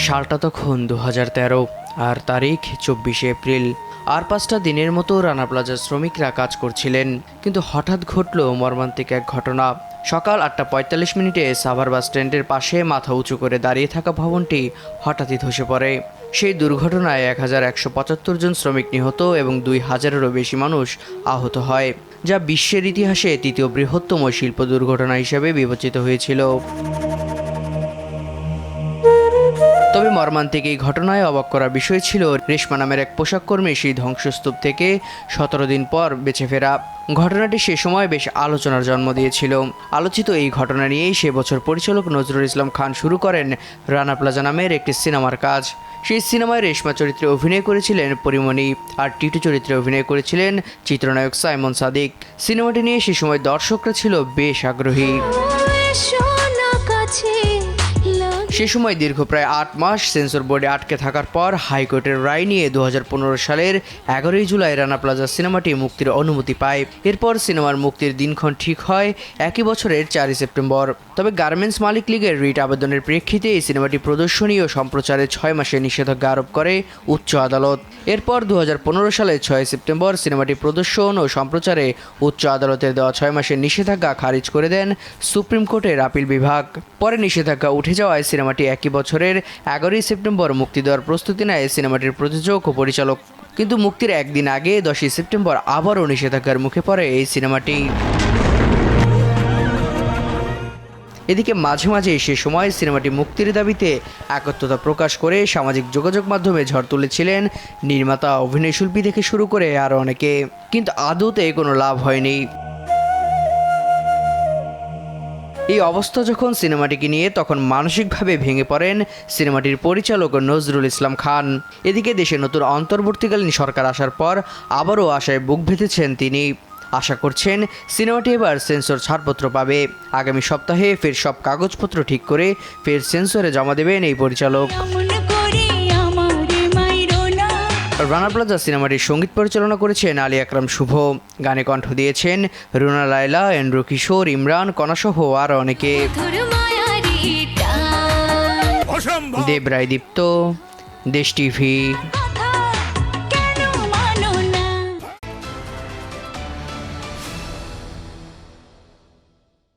সালটা তখন 2013 আর তারিখ 24 এপ্রিল। আর 5টা দিনের মতো রানা প্লাজার শ্রমিকরা কাজ করছিলেন, কিন্তু হঠাৎ ঘটল মর্মান্তিক এক ঘটনা। সকাল 8:45 সাভার বাস স্ট্যান্ডের পাশে মাথা উঁচু করে দাঁড়িয়ে থাকা ভবনটি হঠাৎই ধসে পড়ে। সেই দুর্ঘটনায় 1175 জন শ্রমিক নিহত এবং 2000-এরও বেশি মানুষ আহত হয়, যা বিশ্বের ইতিহাসে তৃতীয় বৃহত্তম শিল্প দুর্ঘটনা হিসেবে বিবেচিত হয়েছিল। তবে মর্মান্তিক এই ঘটনায় অবাক করার বিষয় ছিল রেশমা নামের এক পোশাক কর্মী সেই ধ্বংসস্তূপ থেকে 17 দিন পর বেঁচে ফেরা। ঘটনাটি সে সময় বেশ আলোচনার জন্ম দিয়েছিল। আলোচিত এই ঘটনা নিয়েই সে বছর পরিচালক নজরুল ইসলাম খান শুরু করেন রানা প্লাজা নামের একটি সিনেমার কাজ। সেই সিনেমায় রেশমা চরিত্রে অভিনয় করেছিলেন পরিমণি, আর টিটু চরিত্রে অভিনয় করেছিলেন চিত্রনায়ক সাইমন সাদিক। সিনেমাটি নিয়ে সে সময় দর্শকরা ছিল বেশ আগ্রহী। সে সময় দীর্ঘ প্রায় 8 মাস সেন্সর বোর্ডে আটকে থাকার পর হাইকোর্টের রায় নিয়ে 2015 সালের 11 জুলাই রানা প্লাজা সিনেমাটি মুক্তির অনুমতি পায়। এরপর সিনেমার মুক্তির দিনক্ষণ ঠিক হয় একই বছরের 4 সেপ্টেম্বর। তবে গার্মেন্টস মালিক লীগের রিট আবেদনের প্রেক্ষিতে এই সিনেমাটি প্রদর্শনী ও সম্প্রচারে 6 মাসের নিষেধাজ্ঞা আরোপ করে উচ্চ আদালত। এরপর 2015 সালের 6 সেপ্টেম্বর সিনেমাটি প্রদর্শন ও সম্প্রচারে উচ্চ আদালতের দেওয়া 6 মাসের নিষেধাজ্ঞা খারিজ করে দেন সুপ্রিম কোর্টের আপিল বিভাগ। পরে নিষেধাজ্ঞা উঠে যাওয়ায় সিনেমাটি একই বছরের 11 সেপ্টেম্বর মুক্তি দেওয়ার প্রস্তুতি নেয় সিনেমাটির প্রযোজক ও পরিচালক। কিন্তু মুক্তির একদিন আগে 10 সেপ্টেম্বর আবারও নিষেধাজ্ঞার মুখে পড়ে এই সিনেমাটি। এদিকে মাঝে মাঝে সে সময় সিনেমাটি মুক্তির দাবিতে একত্রতা প্রকাশ করে সামাজিক যোগাযোগ মাধ্যমে ঝড় তুলেছিলেন নির্মাতা, অভিনয়শিল্পী থেকে শুরু করে আরও অনেকে, কিন্তু আদৌতে কোনো লাভ হয়নি। এই অবস্থা যখন সিনেমাটিকে নিয়ে, তখন মানসিকভাবে ভেঙে পড়েন সিনেমাটির পরিচালক নজরুল ইসলাম খান। এদিকে দেশে নতুন অন্তর্বর্তীকালীন সরকার আসার পর আবারও আশায় বুক বেঁধেছেন তিনি। আশা করছেন সিনেমাটি এবার সেন্সর ছাড়পত্র পাবে। আগামী সপ্তাহে ফের সব কাগজপত্র ঠিক করে ফের সেন্সরে জমা দেবেন এই পরিচালক। রানা প্লাজা সিনেমাটির সঙ্গীত পরিচালনা করেছেন আলী আকরাম শুভ। গানে কণ্ঠ দিয়েছেন রুনা লায়লা, এন্ড্রু কিশোর, ইমরান, কণাসহ আরও অনেকে। দেব রায় দীপ্ত, দেশ টিভি।